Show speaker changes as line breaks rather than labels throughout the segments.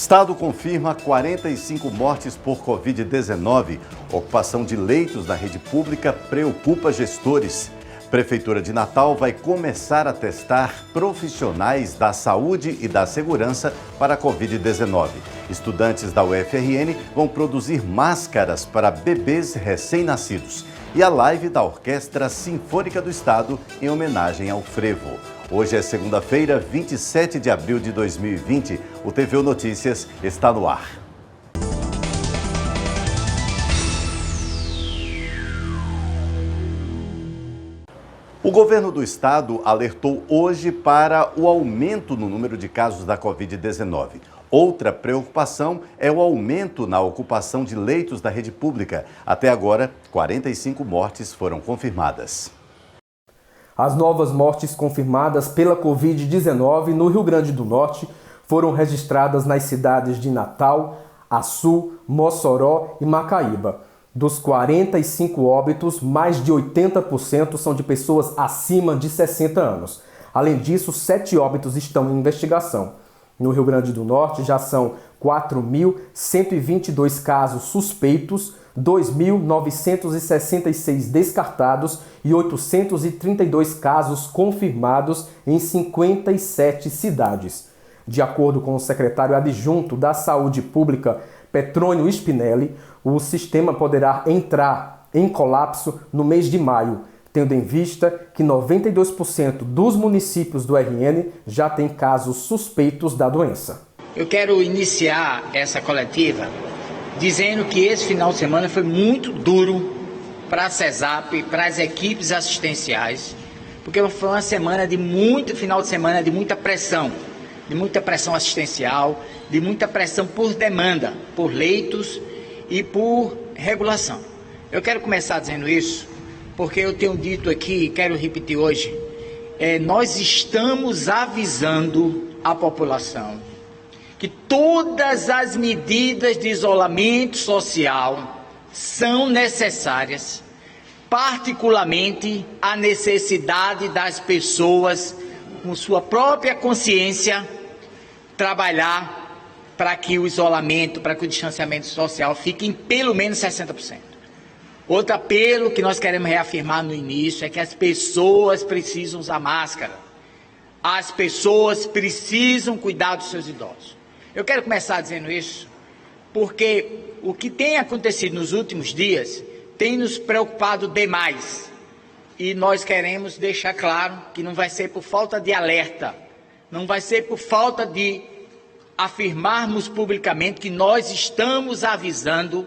Estado confirma 45 mortes por Covid-19. Ocupação de leitos na rede pública preocupa gestores. Prefeitura de Natal vai começar a testar profissionais da saúde e da segurança para a Covid-19. Estudantes da UFRN vão produzir máscaras para bebês recém-nascidos. E a live da Orquestra Sinfônica do Estado em homenagem ao frevo. Hoje é segunda-feira, 27 de abril de 2020. O TVU Notícias está no ar. O governo do estado alertou hoje para o aumento no número de casos da Covid-19. Outra preocupação é o aumento na ocupação de leitos da rede pública. Até agora, 45 mortes foram confirmadas.
As novas mortes confirmadas pela Covid-19 no Rio Grande do Norte foram registradas nas cidades de Natal, Açu, Mossoró e Macaíba. Dos 45 óbitos, mais de 80% são de pessoas acima de 60 anos. Além disso, 7 óbitos estão em investigação. No Rio Grande do Norte já são 4.122 casos suspeitos, 2.966 descartados e 832 casos confirmados em 57 cidades. De acordo com o secretário adjunto da Saúde Pública, Petrônio Spinelli, o sistema poderá entrar em colapso no mês de maio, tendo em vista que 92% dos municípios do RN já têm casos suspeitos da doença.
Eu quero iniciar essa coletiva dizendo que esse final de semana foi muito duro para a CESAP, para as equipes assistenciais, porque foi uma semana final de semana de muita pressão assistencial, de muita pressão por demanda, por leitos e por regulação. Eu quero começar dizendo isso, porque eu tenho dito aqui e quero repetir hoje, nós estamos avisando a população que todas as medidas de isolamento social são necessárias, particularmente a necessidade das pessoas, com sua própria consciência, trabalhar para que o isolamento, para que o distanciamento social fique em pelo menos 60%. Outro apelo que nós queremos reafirmar no início é que as pessoas precisam usar máscara. As pessoas precisam cuidar dos seus idosos. Eu quero começar dizendo isso porque o que tem acontecido nos últimos dias tem nos preocupado demais. E nós queremos deixar claro que não vai ser por falta de alerta, não vai ser por falta de afirmarmos publicamente que nós estamos avisando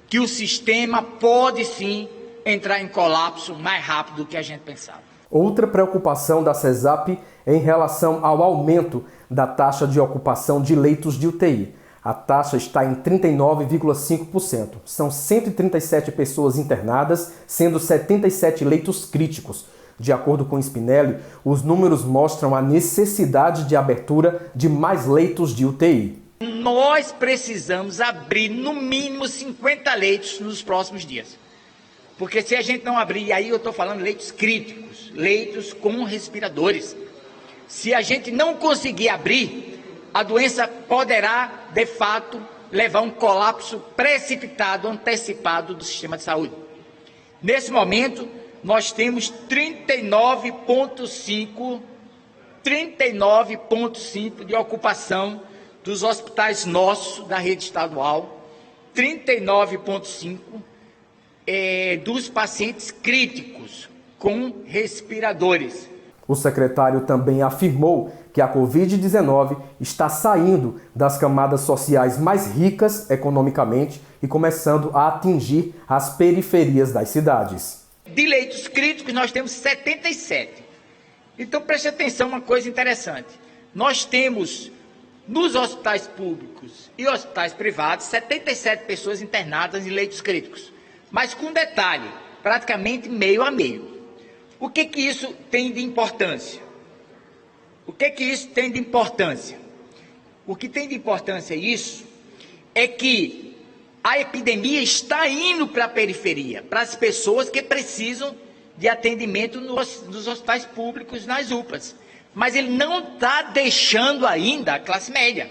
que o sistema pode sim entrar em colapso mais rápido do que a gente pensava.
Outra preocupação da CESAP é em relação ao aumento da taxa de ocupação de leitos de UTI. A taxa está em 39,5%. São 137 pessoas internadas, sendo 77 leitos críticos. De acordo com Spinelli, os números mostram a necessidade de abertura de mais leitos de UTI.
Nós precisamos abrir no mínimo 50 leitos nos próximos dias. Porque se a gente não abrir, e aí eu estou falando leitos críticos, leitos com respiradores. Se a gente não conseguir abrir, a doença poderá, de fato, levar a um colapso precipitado, antecipado do sistema de saúde. Nesse momento, nós temos 39,5% de ocupação dos hospitais nossos, da rede estadual, 39,5% dos pacientes críticos com respiradores.
O secretário também afirmou que a Covid-19 está saindo das camadas sociais mais ricas economicamente e começando a atingir as periferias das cidades.
De leitos críticos, nós temos 77. Então, preste atenção, uma coisa interessante. Nós temos, nos hospitais públicos e hospitais privados, 77 pessoas internadas em leitos críticos. Mas com detalhe, praticamente meio a meio. O que isso tem de importância? O que isso tem de importância? O que tem de importância isso é que a epidemia está indo para a periferia, para as pessoas que precisam de atendimento nos hospitais públicos, nas UPAs. Mas ele não está deixando ainda a classe média.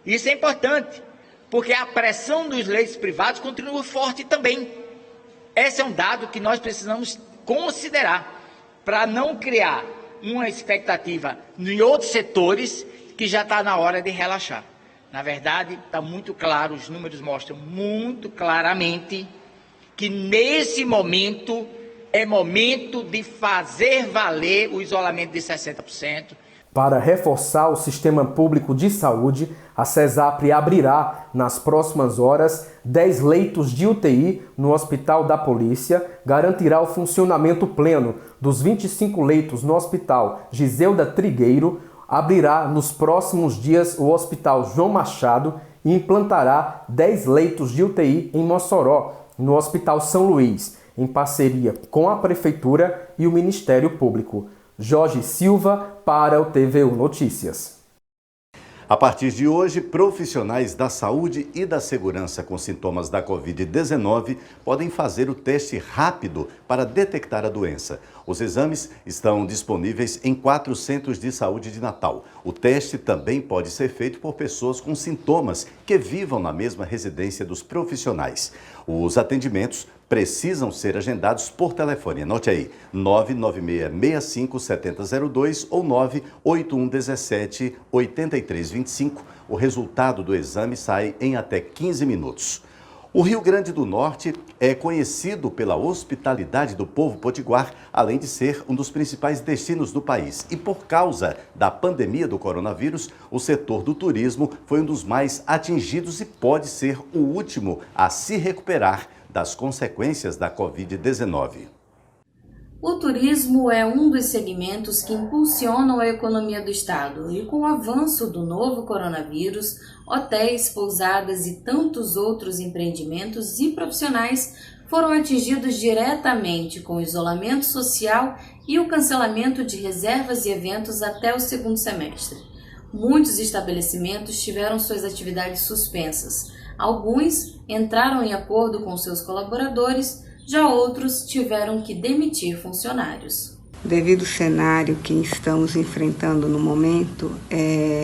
Isso é importante, porque a pressão dos leitos privados continua forte também. Esse é um dado que nós precisamos considerar para não criar uma expectativa em outros setores que já está na hora de relaxar. Na verdade, está muito claro, os números mostram muito claramente que nesse momento é momento de fazer valer o isolamento de 60%.
Para reforçar o sistema público de saúde, a CESAPRE abrirá, nas próximas horas, 10 leitos de UTI no Hospital da Polícia, garantirá o funcionamento pleno dos 25 leitos no Hospital Giselda Trigueiro, abrirá nos próximos dias o Hospital João Machado e implantará 10 leitos de UTI em Mossoró, no Hospital São Luís, em parceria com a Prefeitura e o Ministério Público. Jorge Silva para o TVU Notícias.
A partir de hoje, profissionais da saúde e da segurança com sintomas da Covid-19 podem fazer o teste rápido para detectar a doença. Os exames estão disponíveis em 4 centros de saúde de Natal. O teste também pode ser feito por pessoas com sintomas que vivam na mesma residência dos profissionais. Os atendimentos precisam ser agendados por telefone. Anote aí, 996657002 ou 981178325. O resultado do exame sai em até 15 minutos. O Rio Grande do Norte é conhecido pela hospitalidade do povo potiguar, além de ser um dos principais destinos do país. E por causa da pandemia do coronavírus, o setor do turismo foi um dos mais atingidos e pode ser o último a se recuperar das consequências da Covid-19.
O turismo é um dos segmentos que impulsionam a economia do estado e com o avanço do novo coronavírus, hotéis, pousadas e tantos outros empreendimentos e profissionais foram atingidos diretamente com o isolamento social e o cancelamento de reservas e eventos até o segundo semestre. Muitos estabelecimentos tiveram suas atividades suspensas. Alguns entraram em acordo com seus colaboradores, já outros tiveram que demitir funcionários.
Devido ao cenário que estamos enfrentando no momento,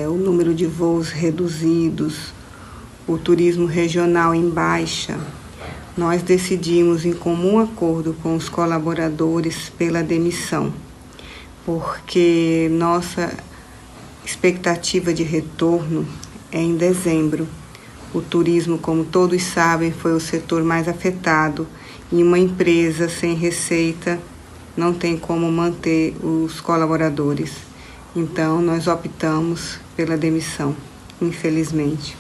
o número de voos reduzidos, o turismo regional em baixa, nós decidimos em comum acordo com os colaboradores pela demissão, porque nossa expectativa de retorno é em dezembro. O turismo, como todos sabem, foi o setor mais afetado e uma empresa sem receita não tem como manter os colaboradores. Então, nós optamos pela demissão, infelizmente,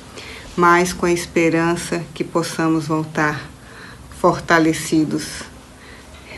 mas com a esperança que possamos voltar fortalecidos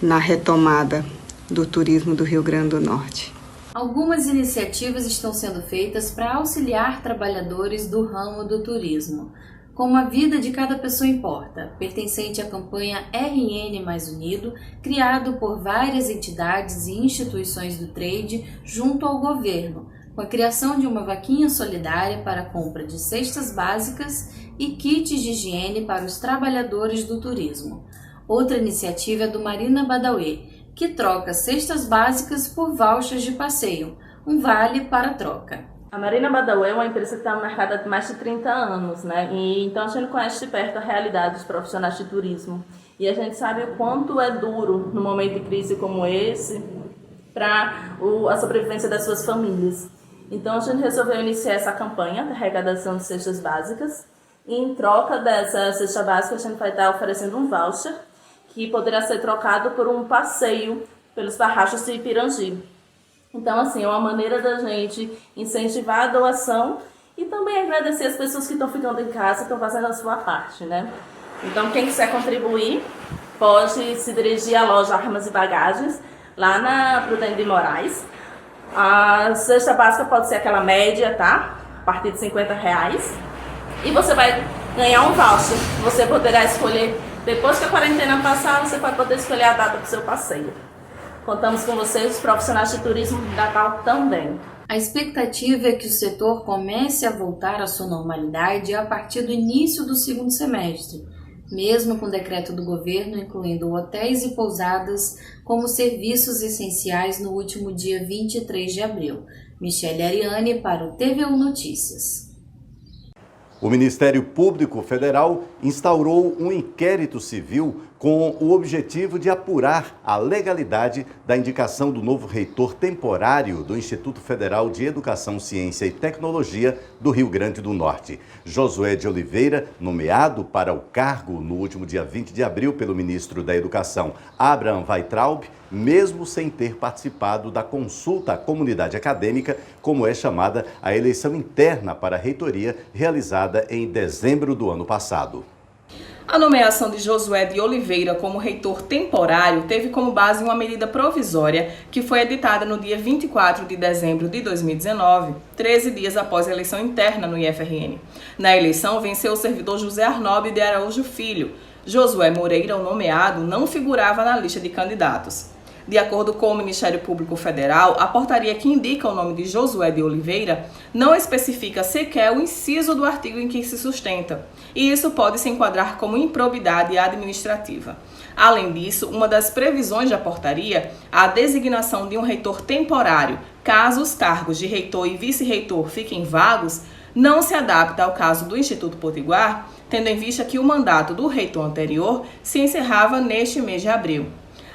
na retomada do turismo do Rio Grande do Norte.
Algumas iniciativas estão sendo feitas para auxiliar trabalhadores do ramo do turismo, como a vida de cada pessoa importa, pertencente à campanha RN Mais Unido, criado por várias entidades e instituições do trade junto ao governo, com a criação de uma vaquinha solidária para a compra de cestas básicas e kits de higiene para os trabalhadores do turismo. Outra iniciativa é do Marina Badauê, que troca cestas básicas por vouchers de passeio, um vale para troca.
A Marina Badauê é uma empresa que está no mercado há mais de 30 anos, né? E então a gente conhece de perto a realidade dos profissionais de turismo. E a gente sabe o quanto é duro no momento de crise como esse para a sobrevivência das suas famílias. Então a gente resolveu iniciar essa campanha de arrecadação de cestas básicas. E em troca dessa cesta básica a gente vai estar oferecendo um voucher que poderá ser trocado por um passeio pelos barrachos de Ipirangi. Então, assim, é uma maneira da gente incentivar a doação e também agradecer as pessoas que estão ficando em casa e estão fazendo a sua parte, né? Então, quem quiser contribuir, pode se dirigir à loja Armas e Bagagens, lá na Prudente de Moraes. A cesta básica pode ser aquela média, tá? A partir de R$50. E você vai ganhar um voucher. Você poderá escolher, depois que a quarentena passar, você vai poder escolher a data do seu passeio. Contamos com vocês, os profissionais de turismo de Natal também.
A expectativa é que o setor comece a voltar à sua normalidade a partir do início do segundo semestre, mesmo com o decreto do governo incluindo hotéis e pousadas como serviços essenciais no último dia 23 de abril. Michele Ariane para o TVU Notícias.
O Ministério Público Federal instaurou um inquérito civil com o objetivo de apurar a legalidade da indicação do novo reitor temporário do Instituto Federal de Educação, Ciência e Tecnologia do Rio Grande do Norte. Josué de Oliveira, nomeado para o cargo no último dia 20 de abril pelo ministro da Educação, Abraham Weintraub, mesmo sem ter participado da consulta à comunidade acadêmica, como é chamada a eleição interna para a reitoria realizada em dezembro do ano passado.
A nomeação de Josué de Oliveira como reitor temporário teve como base uma medida provisória que foi editada no dia 24 de dezembro de 2019, 13 dias após a eleição interna no IFRN. Na eleição, venceu o servidor José Arnob de Araújo Filho. Josué Moreira, o nomeado, não figurava na lista de candidatos. De acordo com o Ministério Público Federal, a portaria que indica o nome de Josué de Oliveira não especifica sequer o inciso do artigo em que se sustenta, e isso pode se enquadrar como improbidade administrativa. Além disso, uma das previsões da portaria, a designação de um reitor temporário, caso os cargos de reitor e vice-reitor fiquem vagos, não se adapta ao caso do Instituto Potiguar, tendo em vista que o mandato do reitor anterior se encerrava neste mês de abril.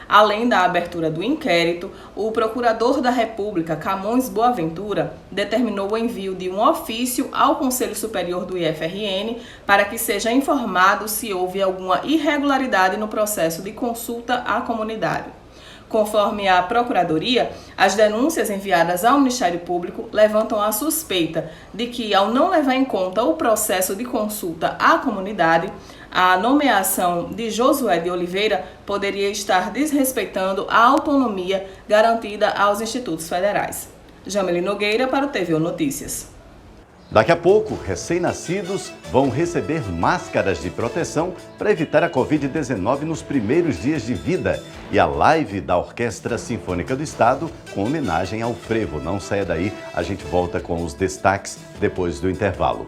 Além da abertura do inquérito, o Procurador da República, Camões Boaventura, determinou o envio de um ofício ao Conselho Superior do IFRN para que seja informado se houve alguma irregularidade no processo de consulta à comunidade. Conforme a Procuradoria, as denúncias enviadas ao Ministério Público levantam a suspeita de que, ao não levar em conta o processo de consulta à comunidade, a nomeação de Josué de Oliveira poderia estar desrespeitando a autonomia garantida aos institutos federais. Jameli Nogueira para o TVU Notícias.
Daqui a pouco, recém-nascidos vão receber máscaras de proteção para evitar a Covid-19 nos primeiros dias de vida. E a live da Orquestra Sinfônica do Estado com homenagem ao frevo. Não saia daí, a gente volta com os destaques depois do intervalo.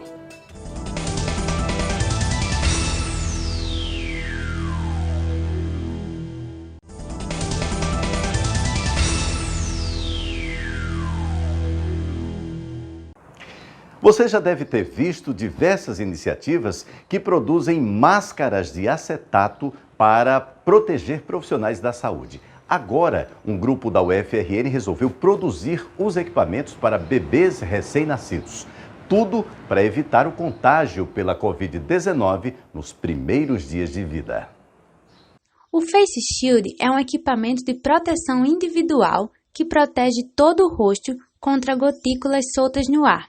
Você já deve ter visto diversas iniciativas que produzem máscaras de acetato para proteger profissionais da saúde. Agora, um grupo da UFRN resolveu produzir os equipamentos para bebês recém-nascidos. Tudo para evitar o contágio pela Covid-19 nos primeiros dias de vida.
O Face Shield é um equipamento de proteção individual que protege todo o rosto contra gotículas soltas no ar.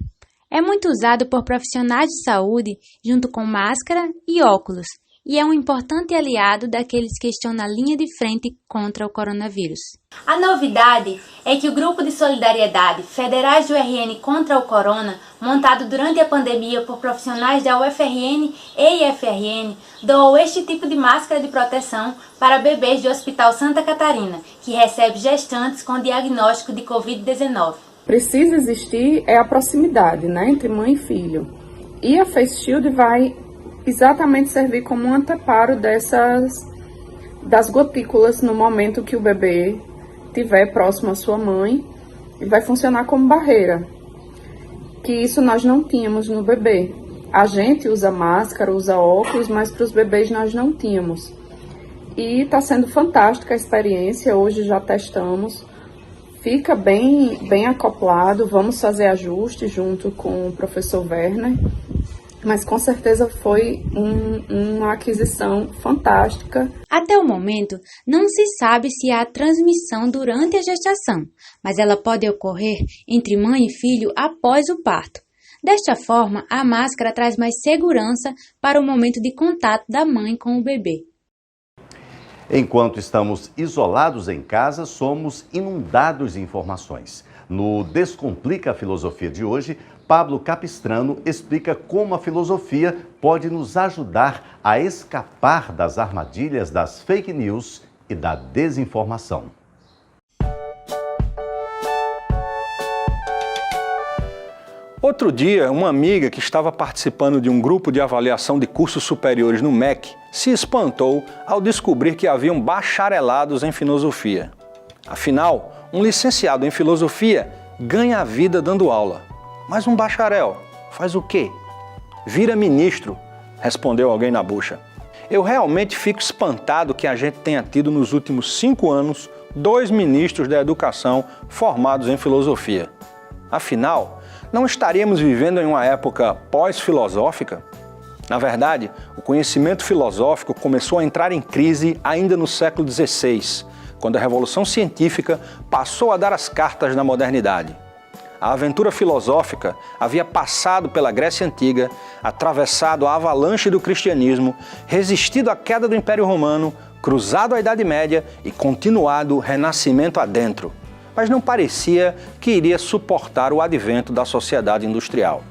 É muito usado por profissionais de saúde junto com máscara e óculos e é um importante aliado daqueles que estão na linha de frente contra o coronavírus.
A novidade é que o Grupo de Solidariedade Federais do RN contra o Corona, montado durante a pandemia por profissionais da UFRN e IFRN, doou este tipo de máscara de proteção para bebês do Hospital Santa Catarina, que recebe gestantes com diagnóstico de Covid-19.
Precisa existir a proximidade, entre mãe e filho. E a Face Shield vai exatamente servir como um anteparo das gotículas no momento que o bebê estiver próximo à sua mãe e vai funcionar como barreira, que isso nós não tínhamos no bebê. A gente usa máscara, usa óculos, mas para os bebês nós não tínhamos. E está sendo fantástica a experiência, hoje já testamos. Fica bem acoplado, vamos fazer ajustes junto com o professor Werner, mas com certeza foi uma aquisição fantástica.
Até o momento, não se sabe se há transmissão durante a gestação, mas ela pode ocorrer entre mãe e filho após o parto. Desta forma, a máscara traz mais segurança para o momento de contato da mãe com o bebê.
Enquanto estamos isolados em casa, somos inundados de informações. No Descomplica a Filosofia de hoje, Pablo Capistrano explica como a filosofia pode nos ajudar a escapar das armadilhas das fake news e da desinformação.
Outro dia, uma amiga que estava participando de um grupo de avaliação de cursos superiores no MEC se espantou ao descobrir que haviam bacharelados em filosofia. Afinal, um licenciado em filosofia ganha a vida dando aula. Mas um bacharel faz o quê? vira ministro, respondeu alguém na bucha. Eu realmente fico espantado que a gente tenha tido nos últimos 5 anos 2 ministros da educação formados em filosofia. Afinal, não estaríamos vivendo em uma época pós-filosófica? Na verdade, o conhecimento filosófico começou a entrar em crise ainda no século XVI, quando a Revolução Científica passou a dar as cartas na modernidade. A aventura filosófica havia passado pela Grécia Antiga, atravessado a avalanche do cristianismo, resistido à queda do Império Romano, cruzado a Idade Média e continuado o Renascimento adentro, mas não parecia que iria suportar o advento da sociedade industrial.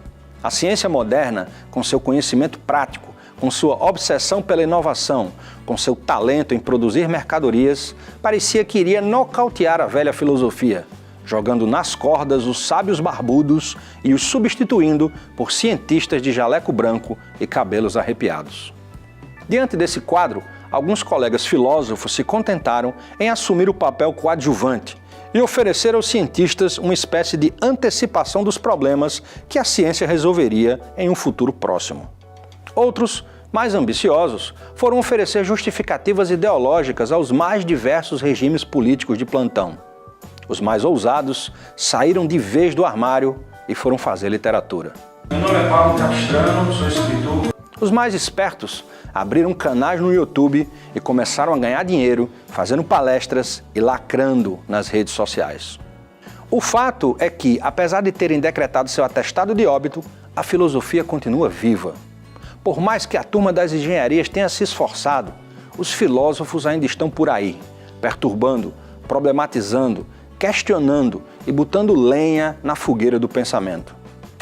A ciência moderna, com seu conhecimento prático, com sua obsessão pela inovação, com seu talento em produzir mercadorias, parecia que iria nocautear a velha filosofia, jogando nas cordas os sábios barbudos e os substituindo por cientistas de jaleco branco e cabelos arrepiados. Diante desse quadro, alguns colegas filósofos se contentaram em assumir o papel coadjuvante e oferecer aos cientistas uma espécie de antecipação dos problemas que a ciência resolveria em um futuro próximo. Outros, mais ambiciosos, foram oferecer justificativas ideológicas aos mais diversos regimes políticos de plantão. Os mais ousados saíram de vez do armário e foram fazer literatura.
Meu nome é Paulo Capistrano, sou escritor.
Os mais espertos abriram canais no YouTube e começaram a ganhar dinheiro fazendo palestras e lacrando nas redes sociais. O fato é que, apesar de terem decretado seu atestado de óbito, a filosofia continua viva. Por mais que a turma das engenharias tenha se esforçado, os filósofos ainda estão por aí, perturbando, problematizando, questionando e botando lenha na fogueira do pensamento.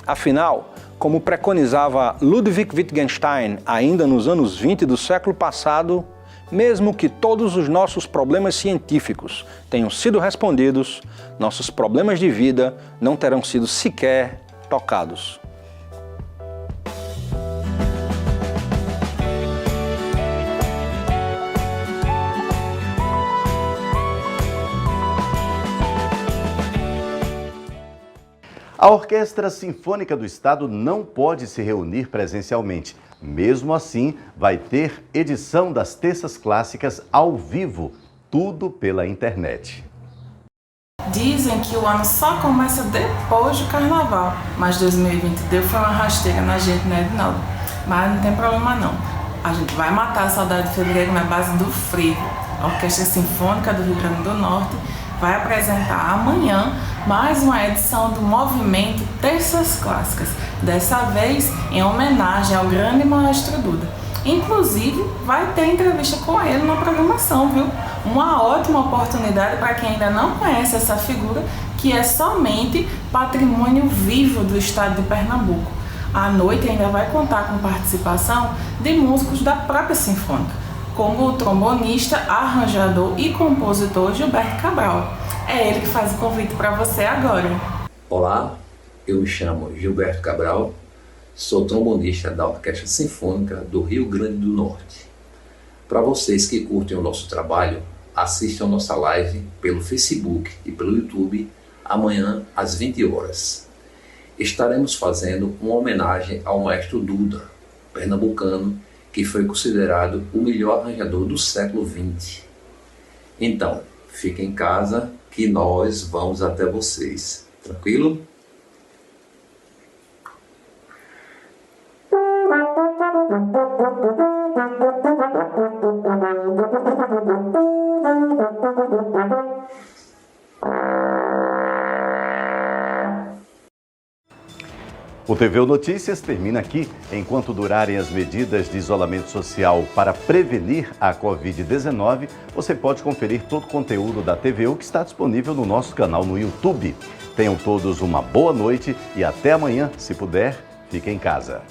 Afinal, como preconizava Ludwig Wittgenstein ainda nos anos 20 do século passado, mesmo que todos os nossos problemas científicos tenham sido respondidos, nossos problemas de vida não terão sido sequer tocados.
A Orquestra Sinfônica do Estado não pode se reunir presencialmente. Mesmo assim, vai ter edição das terças clássicas ao vivo, tudo pela internet.
Dizem que o ano só começa depois do carnaval, mas 2020 deu foi uma rasteira na gente, né, Edinaldo? Mas não tem problema não. A gente vai matar a saudade de fevereiro na base do frevo. A Orquestra Sinfônica do Rio Grande do Norte vai apresentar amanhã mais uma edição do movimento Terças Clássicas, dessa vez em homenagem ao grande maestro Duda. Inclusive, vai ter entrevista com ele na programação, viu? Uma ótima oportunidade para quem ainda não conhece essa figura, que é somente patrimônio vivo do estado de Pernambuco. A noite ainda vai contar com participação de músicos da própria Sinfônica, como o trombonista, arranjador e compositor Gilberto Cabral. É ele que faz o convite para você agora.
Olá, eu me chamo Gilberto Cabral, sou trombonista da Orquestra Sinfônica do Rio Grande do Norte. Para vocês que curtem o nosso trabalho, assistam nossa live pelo Facebook e pelo YouTube amanhã às 20 horas. Estaremos fazendo uma homenagem ao maestro Duda, pernambucano, que foi considerado o melhor arranjador do século XX. Então, fiquem em casa que nós vamos até vocês. Tranquilo?
O TVU Notícias termina aqui. Enquanto durarem as medidas de isolamento social para prevenir a Covid-19, você pode conferir todo o conteúdo da TVU que está disponível no nosso canal no YouTube. Tenham todos uma boa noite e até amanhã. Se puder, fique em casa.